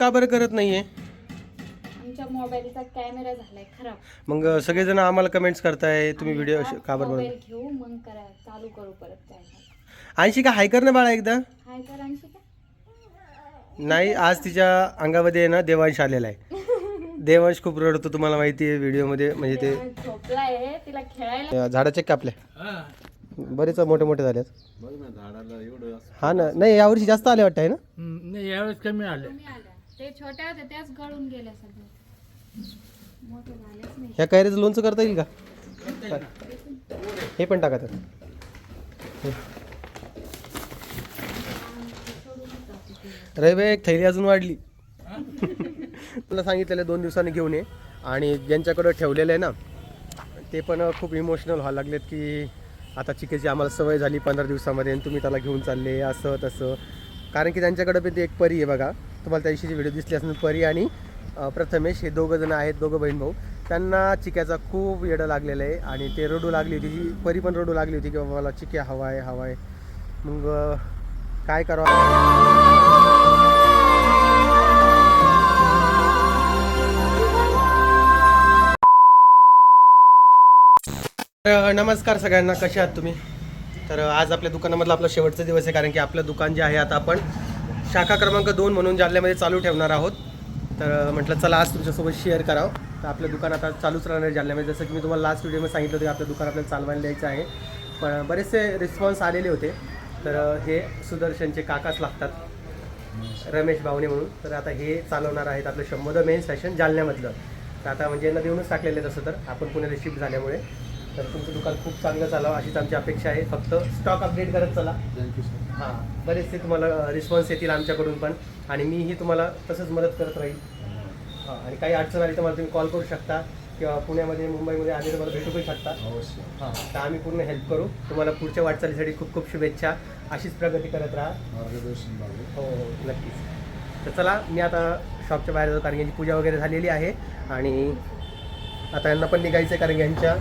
का बरं करत नाहीये? आमच्या मोबाईलचा कॅमेरा झालाय खराब. मग सगळेजण आम्हाला कमेंट्स करताय तुम्ही आम्ही व्हिडिओ आता का बरं मोबाईल बनवता? घेऊ मग करा चालू करू परत कॅमेरा. ऐंशी का हाय कर ना बाळा एकदा. हाय कर आणशी का? नाही, आज तिच्या अंगामध्ये आहे ना देवांश आलेला आहे. देवांश खूप रडतो, तुम्हाला माहिती आहे व्हिडिओमध्ये, म्हणजे ते झोपलाय तिला खेळायला. झाडाचे कापल्या बरेच मोठे मोठे झालेत. हा ना, नाही यावर्षी जास्त आले वाटतं आहे ना. नाही यावेळेस कमी आले. तुम्ही आल्या ते छोट्या होत्या त्याच गळून गेल्या सगळ्या. मोठे झालेच नाही. ह्या कैरीचं लोणचं करता येईल का? हे पण टाका तर. रवी एक थैली अजून वाढली. तुला सांगितलेलं 2 दिवसांनी घेऊन ये. आणि ज्यांच्याकडं ठेवलेलं आहे ना ते पण खूप इमोशनल व्हायला लागलेत की आता चिकेची आम्हाला सवय झाली 15 दिवसामध्ये आणि तुम्ही त्याला घेऊन चालले असं तसं. कारण की त्यांच्याकडं पण ते एक परी आहे बघा, तुम्हाला त्या दिवशीची व्हिडिओ दिसली असणार. परी आणि प्रथमेश हे दोघं जण आहेत, दोघं बहीण भाऊ. त्यांना चिक्याचा खूप येडं लागलेलं आहे आणि ते रडू लागली होती. जी परी पण रडू लागली होती की बाबा मला चिक्या हवा आहे हवा आहे. मग काय करावं. नमस्कार सगळ्यांना, कसे आहात तुम्ही? तर आज आपल्या दुकानामधला आपला शेवटचा दिवस आहे, कारण की आपलं दुकान जे आहे आता आपण शाखा क्रमांक 2 म्हणून जालन्यामध्ये चालू ठेवणार आहोत. तर म्हटलं चला आज तुमच्यासोबत शेअर करावं. तर आपलं दुकान आता चालूच राहणार आहे जालन्यामध्ये. जसं की मी तुम्हाला लास्ट व्हिडिओमध्ये सांगितलं होतं की आपलं दुकान आपल्याला चालवायला द्यायचं आहे, पण बरेचसे रिस्पॉन्स आलेले होते. तर हे सुदर्शनचे काकाच लागतात, रमेश भावने म्हणून. तर आता हे चालवणार आहेत आपलं शंभर मेन फॅशन जालन्यामधलं. तर आता म्हणजे यांना देऊनच टाकलेलं आहे तसं तर, आपण पुण्याला शिफ्ट झाल्यामुळे. तर तुमचं दुकान खूप चांगलं चालावं अशीच आमची अपेक्षा आहे. फक्त स्टॉक अपडेट करत चला. Thank you sir. हां, बरेचसे तुम्हाला रिस्पॉन्स येतील आमच्याकडून पण, आणि मीही तुम्हाला तसंच मदत करत राहील. हां, आणि काही अडचण आली तर मला तुम्ही कॉल करू शकता, किंवा पुण्यामध्ये मुंबईमध्ये आले तर मला भेटू पण शकता. अवश्य. हां, तर आम्ही पूर्ण हेल्प करू तुम्हाला. पुढच्या वाटचालीसाठी खूप खूप शुभेच्छा. अशीच प्रगती करत राहा. मार्गदर्शन लागेल. हो हो नक्कीच. तर चला मी आता शॉपच्या बाहेर जातो, कारण यांची पूजा वगैरे झालेली आहे आणि आता यांना पण निघायचं आहे, कारण की यांच्या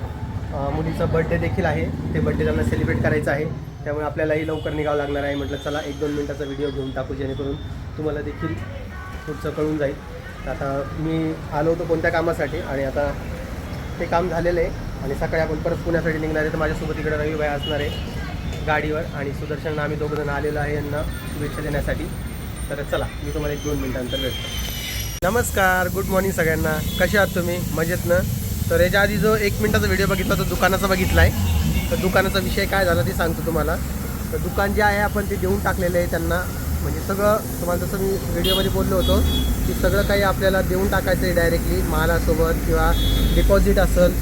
मुलीचा बड्डे देखील आहे. ते बड्डे त्यांना सेलिब्रेट करायचं आहे, त्यामुळे आपल्यालाही लवकर निघावं लागणार आहे. म्हटलं चला 1-2 मिनटाचा व्हिडिओ घेऊन टाकू, जेणेकरून तुम्हाला देखील पुढचं कळून जाईल. तर आता मी आलो होतो कोणत्या कामासाठी, आणि आता ते काम झालेलं आहे आणि सकाळी आपण परत पुण्यासाठी निघणार आहे. तर माझ्यासोबत इकडे रविभाई असणार आहे गाडीवर, आणि सुदर्शनला आम्ही दोघं जण आलेलो आहे यांना शुभेच्छा देण्यासाठी. तर चला मी तुम्हाला 1-2 मिनटानंतर भेटतो. नमस्कार, गुड मॉर्निंग सगळ्यांना. कसे आहात तुम्ही? मजेत ना? तर याच्या आधी जो 1 मिनिटाचा व्हिडिओ बघितला तो दुकानाचा बघितला आहे. तर दुकानाचा विषय काय झाला ते सांगतो तुम्हाला. तर दुकान जे आहे आपण ते देऊन टाकलेलं आहे त्यांना. म्हणजे सगळं तुम्हाला जसं मी व्हिडिओमध्ये बोललो होतो की सगळं काही आपल्याला देऊन टाकायचं आहे डायरेक्टली, मालासोबत किंवा डिपॉझिट असेल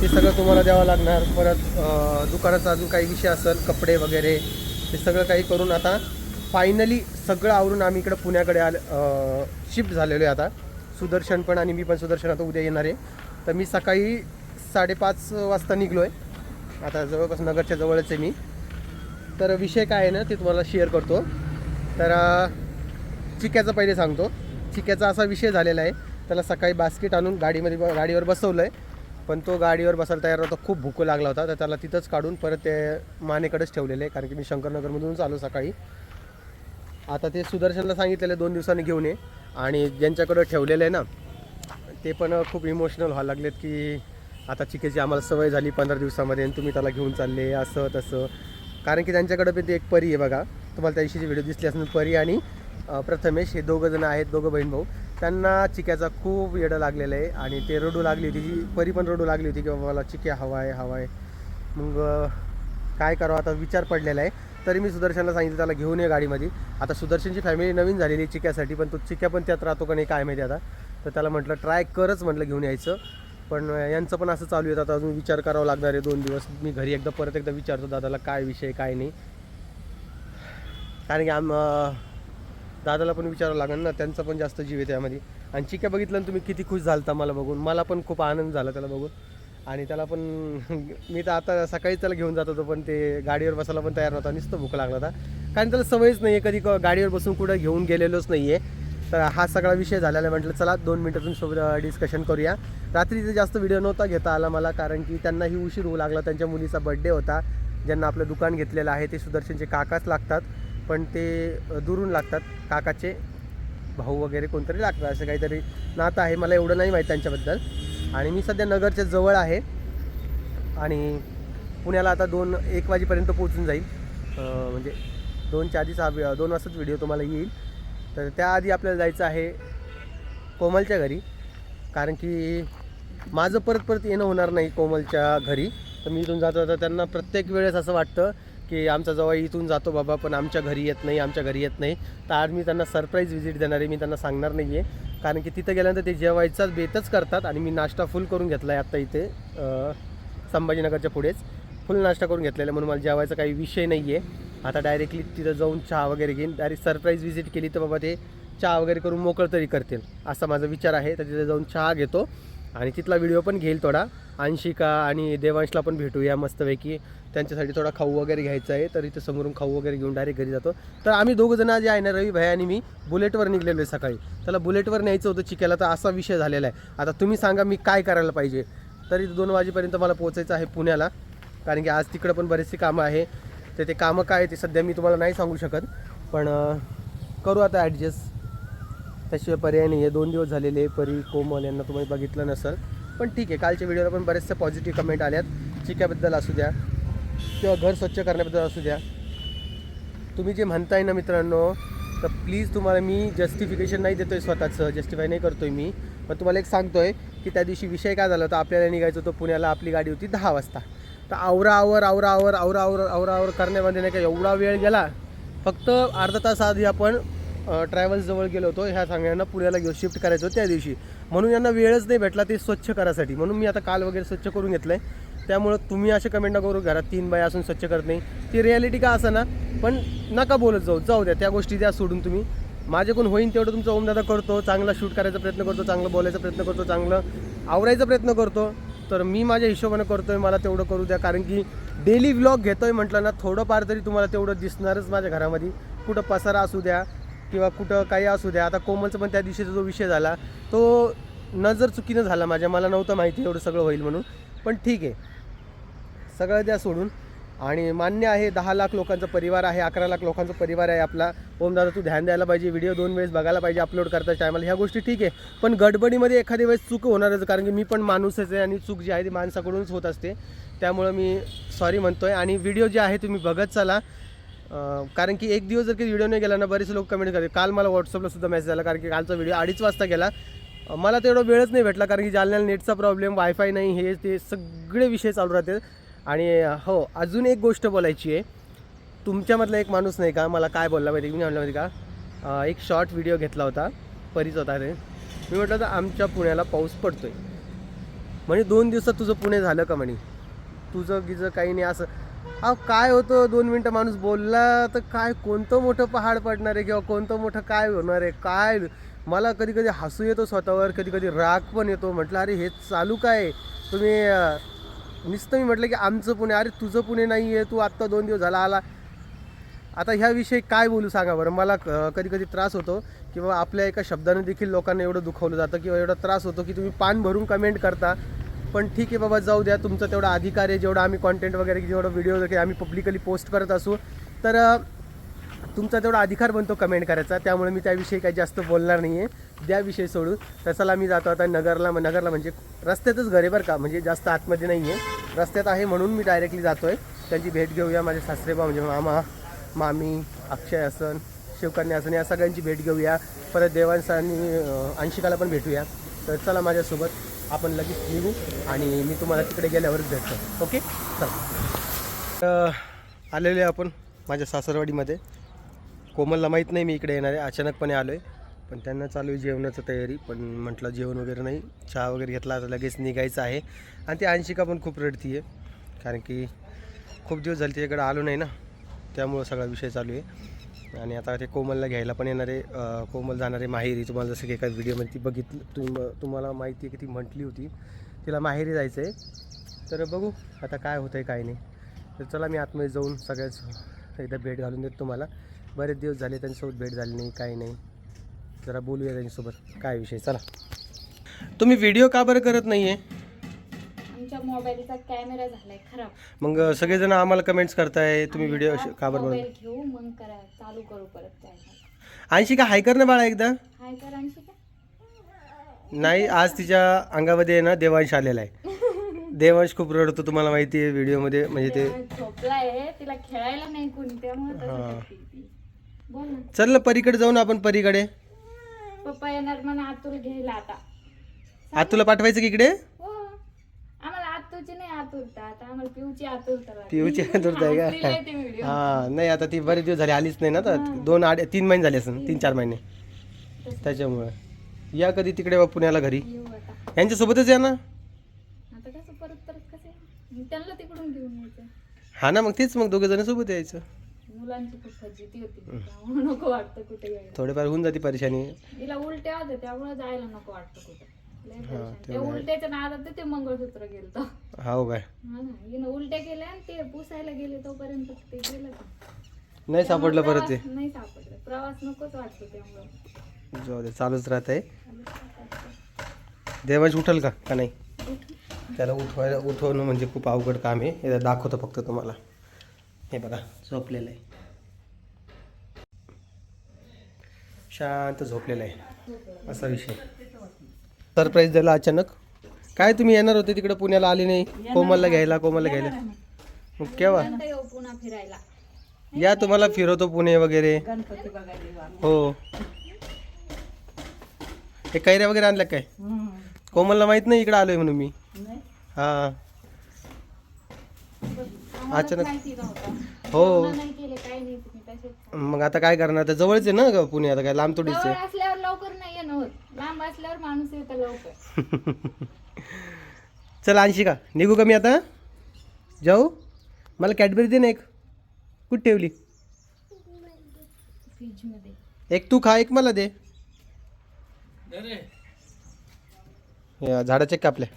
ते सगळं तुम्हाला द्यावं लागणार. परत दुकानाचा अजून काही विषय असेल, कपडे वगैरे, ते सगळं काही करून आता फायनली सगळं आवरून आम्ही इकडं पुण्याकडे शिफ्ट झालेलो आहे आता. सुदर्शन पण आणि मी पण. सुदर्शन आता उद्या येणार आहे. तर मी सकाळी 5:30 वाजता निघलो आहे. आता जवळपास नगरच्या जवळच आहे मी. तर विषय काय आहे ना ते तुम्हाला शेअर करतो. तर चिक्याचं पहिले सांगतो. चिक्याचा असा विषय झालेला आहे, त्याला सकाळी बास्केट आणून गाडीवर बसवलं आहे, पण तो गाडीवर बसायला तयार नव्हता. खूप भूक लागला होता, तर त्याला तिथंच काढून परत ते मानेकडेच ठेवलेलं आहे, कारण की मी शंकरनगरमधूनच आलो सकाळी. आता ते सुदर्शनला सांगितलेलं 2 दिवसांनी घेऊन ये. आणि ज्यांच्याकडं ठेवलेलं आहे ना ते पण खूप इमोशनल व्हायला लागलेत की आता चिकेची आम्हाला सवय झाली 15 दिवसामध्ये आणि तुम्ही त्याला घेऊन चालले असं तसं. कारण की त्यांच्याकडं पण ते एक परी आहे बघा, तुम्हाला त्या दिवशीची व्हिडिओ दिसली असणार. परी आणि प्रथमेश हे दोघं जण आहेत, दोघं बहीण भाऊ. त्यांना चिक्याचा खूप येडं लागलेलं आहे आणि ते रडू लागली होती. जी परी पण रडू लागली होती की बाबा मला चिक्या हवा आहे हवा आहे. मग काय करावं आता विचार पडलेला आहे. तरी मी सुदर्शनला सांगितलं त्याला घेऊन ये गाडीमध्ये. आता सुदर्शनची फॅमिली नवीन झालेली आहे चिक्यासाठी, पण तो चिक्या पण त्यात राहतो का नाही काय माहिती आता. तर त्याला म्हटलं ट्राय करच म्हटलं घेऊन यायचं, पण यांचं पण असं चालू आहे. आता अजून विचार करावा लागणार आहे 2 दिवस. मी घरी परत एकदा विचारतो दादाला काय विषय काय नाही, कारण की दादाला पण विचारावं लागेल ना, त्यांचा पण जास्त जीव आहे त्यामध्ये. आणि चिक्या बघितलं ना तुम्ही किती खुश झालता मला बघून. मला पण खूप आनंद झाला त्याला बघून. आणि त्याला पण मी तर आता सकाळीच त्याला घेऊन जात होतो, पण ते गाडीवर बसायला पण तयार नव्हता, नुसतं भूक लागला होता. कारण त्याला सवयच नाही आहे, कधी गाडीवर बसून कुठं घेऊन गेलेलोच नाही आहे. तर हा सगळा विषय झालेला. म्हटलं चला 2 मिनटातून सोबत डिस्कशन करूया. रात्रीचा जास्त व्हिडिओ नव्हता घेता आला मला, कारण की त्यांनाही उशीर होऊ लागला. त्यांच्या मुलीचा बड्डे होता. ज्यांना आपलं दुकान घेतलेलं आहे ते सुदर्शनचे काकाच लागतात, पण ते दुरून लागतात. काकाचे भाऊ वगैरे कोणतरी लागतं, असं काहीतरी नातं आहे. मला एवढं नाही माहीत त्यांच्याबद्दल. आणि मी सध्या नगरच्या जवळ आहे आणि पुण्याला आता 1 वाजेपर्यंत पोहोचून जाईल. म्हणजे 2च्या आधीच 2 वाजताच व्हिडिओ तुम्हाला येईल. तर त्याआधी आपल्याला जायचं आहे कोमलच्या घरी, कारण की माझं परत येणं होणार नाही कोमलच्या घरी. तर मी इथून जातो, तर त्यांना प्रत्येक वेळेस असं वाटतं की आमचा जवळ इथून जातो बाबा, पण आमच्या घरी येत नाही. तर आज मी त्यांना सरप्राईज व्हिजिट देणार आहे. मी त्यांना सांगणार नाही आहे, कारण की तिथं गेल्यानंतर ते जेवायचाच बेतच करतात. आणि मी नाश्ता फुल करून घेतला आहे आत्ता इथे संभाजीनगरच्या पुढेच फुल नाश्ता करून घेतलेला, म्हणून मला जेवायचा काही विषय नाही आहे. आता डायरेक्टली तिथं जाऊन चहा वगैरे घेईन. डायरेक्ट सरप्राईज व्हिजिट केली तर बाबा ते चहा वगैरे करून मोकळं तरी करतील, असा माझा विचार आहे. तर तिथे जाऊन चहा घेतो आणि तिथला व्हिडिओ पण घेईल थोडा. अंशिका आणि देवांशला पण भेटूया मस्तपैकी, त्यांच्यासाठी थोडा खाऊ वगैरे घ्यायचा आहे. तर इथे समोरून खाऊ वगैरे घेऊन डायरेक्ट घरी जातो. तर आम्ही दोघंजण जे आहे ना, रवी भाई आणि मी बुलेटवर निघलेलो आहे सकाळी. त्याला बुलेटवर न्यायचं होतं चिक्याला, तर असा विषय झालेला आहे. आता तुम्ही सांगा मी काय करायला पाहिजे. तरी 2 वाजेपर्यंत मला पोचायचं आहे पुण्याला, कारण की आज तिकडं पण बरेचशी कामं आहे. तर ते कामं काय आहे ते सध्या मी तुम्हाला नाही सांगू शकत, पण करू आता ॲडजस्ट, त्याशिवाय पर्याय नाही आहे. 2 दिवस झालेले परी कोमल यांना तुम्ही बघितलं नसेल, पण ठीक आहे. कालच्या व्हिडिओला पण बरेचसे पॉझिटिव्ह कमेंट आल्यात, चिक्याबद्दल असू द्या किंवा घर स्वच्छ करण्याबद्दल असू द्या. तुम्ही जे म्हणताय ना मित्रांनो, तर प्लीज तुम्हाला मी जस्टिफिकेशन नाही देतो आहे, स्वतःचं जस्टिफाय नाही करतो आहे मी, पण तुम्हाला एक सांगतो आहे की त्या दिवशी विषय काय झाला होता. आपल्याला निघायचं होतं पुण्याला, आपली गाडी होती 10 वाजता. तर आवरावर करण्यामध्ये नाही का एवढा वेळ गेला. फक्त अर्धा तास आधी आपण ट्रॅव्हल्सजवळ गेलो होतो ह्या सगळ्यांना पुण्याला घेऊन शिफ्ट करायचं होतं त्या दिवशी, म्हणून यांना वेळच नाही भेटला ते स्वच्छ करायसाठी. म्हणून मी आता काल वगैरे स्वच्छ करून घेतलं आहे. त्यामुळं तुम्ही असे कमेंट नका करू घरात 3 बाया असून स्वच्छ करत नाही. ती रिॲलिटी का असं ना, पण नका बोलत जाऊ द्या त्या गोष्टी, द्या सोडून. तुम्ही माझ्याकडून होईन तेवढं तुमचा ओमदादा करतो, चांगला शूट करायचा प्रयत्न करतो, चांगलं बोलायचा प्रयत्न करतो, चांगलं आवरायचा प्रयत्न करतो. तर मी माझ्या हिशोबानं करतो आहे, मला तेवढं करू द्या. कारण की डेली व्लॉग घेतो आहे म्हटलं ना, थोडंफार तरी तुम्हाला तेवढं दिसणारच माझ्या घरामध्ये. कुठं पसारा असू द्या किंवा कुठं काही असू द्या. आता कोमलचा पण त्या दिवशीचा जो विषय झाला तो नजर चुकीनं झाला माझ्या, मला नव्हतं माहिती एवढं सगळं होईल म्हणून. पण ठीक आहे, सगळं द्या सोडून. आणि मान्य आहे 10 लाख लोकांचा परिवार आहे, 11 लाख लोकांचा परिवार आहे आपला. ओमदादा तू ध्यान द्यायला पाहिजे, व्हिडिओ 2 वेळेस बघायला पाहिजे अपलोड करता टायमाला, ह्या गोष्टी ठीक आहे. पण गडबडीमध्ये एखाद्या वेळेस चूक होणारच, कारण की मी पण माणूसच आहे आणि चूक जी आहे ती माणसाकडूनच होत असते. त्यामुळं मी सॉरी म्हणतो आहे. आणि व्हिडिओ जे आहे तुम्ही बघत चला, कारण की एक दिवस जर काही व्हिडिओ नाही गेला ना, बरेच लोक कमेंट करते. काल मला व्हॉट्सअपला सुद्धा मेसेज आला, कारण की कालचा व्हिडिओ 2:30 वाजता गेला. मला तेवढा वेळच नाही भेटला, कारण की जालन्याला नेटचा प्रॉब्लेम, वायफाय नाही, हे ते सगळे विषय चालू राहते. आणि हो, अजून एक गोष्ट बोलायची आहे. तुमच्यामधला एक माणूस नाही का मला काय बोलला माहिती, मी म्हटलं माहिती का, एक शॉर्ट व्हिडिओ घेतला होता, परीच होता ते. मी म्हटलं तर आमच्या पुण्याला पाऊस पडतोय म्हणे, 2 दिवसात तुझं पुणे झालं का म्हणे, तुझं गिजं काही नाही असं. अहो काय होतं, 2 मिनटं माणूस बोलला तर काय कोणतं मोठं पहाड पडणार आहे किंवा कोणतं मोठं काय होणार आहे. काय मला कधी कधी हसू येतो स्वतःवर, कधी कधी राग पण येतो. म्हटलं अरे हे चालू काय तुम्ही, नुसतं मी म्हटलं की आमचं पुणे, अरे तुझं पुणे नाही आहे, तू आत्ता 2 दिवस झाला आला. आता ह्याविषयी काय बोलू सांगा बरं. मला कधी कधी त्रास होतो की बाबा आपल्या एका शब्दाने देखील लोकांना एवढं दुखवलं जातं किंवा एवढा त्रास होतो की तुम्ही पान भरून कमेंट करता. पण ठीक आहे बाबा, जाऊ द्या, तुमचा तेवढा अधिकार आहे. जेवढा आम्ही कॉन्टेंट वगैरे, जेवढं व्हिडिओ वगैरे आम्ही पब्लिकली पोस्ट करत असू, तर तुमचा तेवढा अधिकार बनतो कमेंट करायचा. त्यामुळे मी त्याविषयी काही जास्त बोलणार नाही आहे, द्या विषय सोडून. तसाला मी जातो आता नगरला म्हणजे रस्त्यातच घर आहे बरं का, म्हणजे जास्त आतमध्ये नाही आहे, रस्त्यात आहे, म्हणून मी डायरेक्टली जातो आहे. त्यांची भेट घेऊया, माझे सासरेबा म्हणजे मामा, मामी, अक्षय असन, शिवकन्या असन, या सगळ्यांची भेट घेऊया. परत देवांश आणि अंशिकाला पण भेटूया. तर चला माझ्यासोबत, आपण लगेच निघू आणि मी तुम्हाला तिकडे गेल्यावरच भेटतो. ओके, चला. आलेले आपण माझ्या सासरवाडीमध्ये. कोमलला माहीत नाही मी इकडे येणार आहे, अचानकपणे आलो आहे. पण त्यांना चालू आहे जेवणाचं तयारी. पण म्हटलं जेवण वगैरे नाही, चहा वगैरे घेतला, आता लगेच निघायचं आहे. आणि ती अंशिका पण खूप रडती आहे, कारण की खूप दिवस झाले तिच्याकडे आलो नाही ना, त्यामुळं सगळा विषय चालू आहे. आणि आता ते कोमलला घ्यायला पण येणार आहे. कोमल जाणार आहे माहेरी. तुम्हाला जसं की एका व्हिडिओमध्ये ती बघितलं, तुम्हाला माहिती आहे की ती म्हटली होती तिला माहेरी जायचं आहे. तर बघू आता काय होतं आहे काय नाही. तर चला मी आतमध्ये जाऊन सगळ्याच एकदा भेट घालून देतो तुम्हाला. बरेच दिवस झाले त्यांच्यासोबत भेट झाली नाही, काही नाही. जरा बोलूया त्यांच्यासोबत काय विषय. चला. तुम्ही व्हिडिओ का बरं करत नाही आहे? आमच्या मोबाईलचा कॅमेरा झालाय खराब. मग सगळेजण आम्हाला कमेंट्स करताय तुम्ही व्हिडिओ का बरं बनवता? मोबाईल घेऊ मग करा, चालू करू परत. अंशिका हाय कर ना बाळा एकदा. हाय कर अंशिका. नाही, आज तिच्या अंगामध्ये आहे ना देवांश आलेला आहे. देवांश खूप रडतो, तुम्हाला माहिती आहे व्हिडिओमध्ये, म्हणजे ते झोपला आहे, तिला खेळायला नाही कोणी, त्यामुळे तसं हा. करते ती. बोल ना. चल ना परीकडे जाऊ ना आपण, परीकडे. पप्पा येणार म्हणा आतुल घ्यायला आता. आतूला पाठवायचं की इकडे? हो, आम्हाला आतूची नाही आतुरता, आता आम्हाला पिऊची आतुरता लागली. पिऊची आतुरता आहे हसलेलं आहे ते का? व्हिडिओ. हा, नाही आता ती बरेच दिवस झाले आलीच नाही ना, तर 3 महिने झाले असं, 3-4 महिने. त्याच्यामुळे या कधी तिकडे पुण्याला घरी, येऊ आता. यांच्यासोबतच या ना. आता कसं परत परत कसे त्यांना तिकडून घेऊन यायचं. हा ना, मग तेच, मग 2 जण सोबत यायचं. मुलांची खूप फजिती होती, त्यामुळे नको वाटतं कुठे यायला. थोडेफार होऊन जाते परेशानी. तिला उलट्या होत्या, त्यामुळे जायला नको वाटतं कुठे. लय हा, परेशान. ते त्या उलट्याच्या नादात ते मंगळसूत्र गेलं. हो काय? हा ना, हिनं उलट्या केल्या आणि ते पुसायला गेले तोपर्यंत ते गेलं का. नाही सापडलं परत ते. नाही सापडलं, प्रवास नकोच वाटतो त्यामुळे. जाऊ दे, चालूच राहत आहे. देवांश उठल का नाही? त्याला उठवणं म्हणजे खूप अवघड काम आहे. हे दाखवतो फक्त तुम्हाला. हे बघा, झोपलेलं आहे, शांत झोपलेलं आहे, असा विषय. सरप्राईज दिला अचानक. काय तुम्ही येणार होते तिकडे पुण्याला, आले नाही? कोमलला घ्यायला मग केव्हा नंतर येऊ पुन्हा फिरायला. या, तुम्हाला फिरवतो पुणे वगैरे. हो, हे कैऱ्या वगैरे आणल्या काय? कोमलला माहित नाही इकडे आलोय म्हणून मी. हा, आम्हाला अचानक. माहिती नव्हतं. हो, लग्न नाही केले, काही नाही, तुम्ही तसेच. मग आता काय करणार, आता जवळच आहे ना ग पुणे, आता काय लांब थोडीच जवळ आहे. असल्यावर लवकर नाही येणं होत, लांब असल्यावर माणूस येतं लवकर. चल अंशिका, निघू का मी आता? जाऊ? मला कॅडबरी दे ना एक. कुठे ठेवली? फ्रीज मध्ये. एक तू खा, एक मला दे. या झाडाचे कापल्या,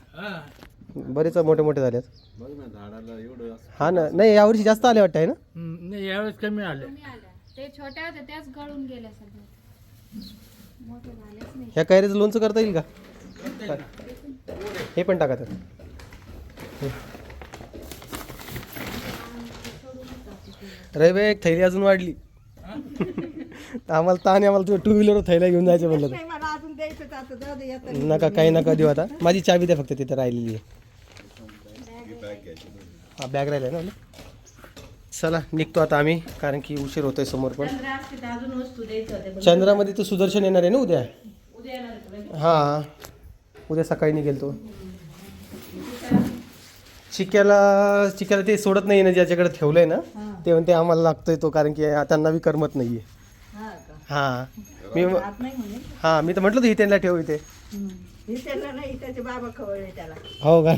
बरेच मोठे मोठे झालेत. बघ ना झाडाला एवढं असं. हा ना, नाही यावर्षी जास्त आले वाटतं आहे ना. नाही यावेळेस कमी आले. तुम्ही आल्या, ते छोट्या होत्या त्याच गळून गेल्या सगळ्या, मोठे झालेच नाही. ह्या कैऱ्याचं लोणचं करता येईल का? हे पण टाका त्यात. रवी, एक थैली अजून वाढली. आम्हाला ताण आहे, आम्हाला तुझ्या 2 व्हीलर थैल्या घेऊन जायचं म्हणलं तर. नका, काही नका देऊ आता. माझी चावी द्या फक्त, तिथे राहिलेली आहे. हा, बॅग राहिला ना. चला निघतो आता आम्ही, कारण की उशीर होतोय समोर पण. चंद्रामध्ये तर सुदर्शन येणार आहे ना उद्या. हा, उद्या सकाळी निघेल तो. चिक्याला ते सोडत नाही ना, ज्याच्याकडे ठेवलंय ना, ते म्हणते आम्हाला लागतोय तो, कारण की त्यांना बी करमत नाहीये. हा, मी तर म्हटलं ही त्यांना ठेव इथे. हो का?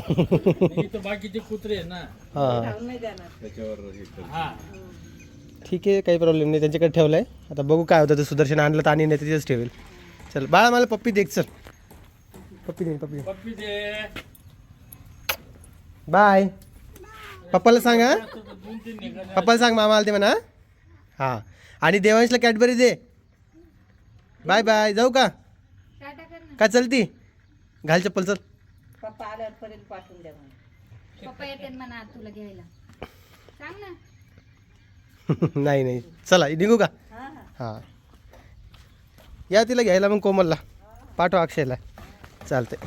इथं बाकीचे कुत्रे आहे ना, हा, त्याच्यावर हे कर. हा. ठीक आहे, काही प्रॉब्लेम नाही. त्यांच्याकडे ठेवलंय, आता बघू काय होतं. ते सुदर्शन आणलं तर आणि नाही तिथेच ठेवेल. चल बाळा, मला पप्पी दे, चल पप्पी दे. पप्पी दे. बाय. पप्पाला सांग, हा 2-3 निघाले. पप्पाला सांग मामा आलते म्हणा. हा, आणि देवांशला कॅडबरी दे. Bye bye. जाऊ का? टाटा कर ना. का चलती? घाल चप्पल, चल. पप्पा येते म्हणा तुला घ्यायला, सांग ना. नाही, चला निघू का? हां, या तिला घ्यायला, मग कोमलला पाठवा, अक्षयला. चालतंय.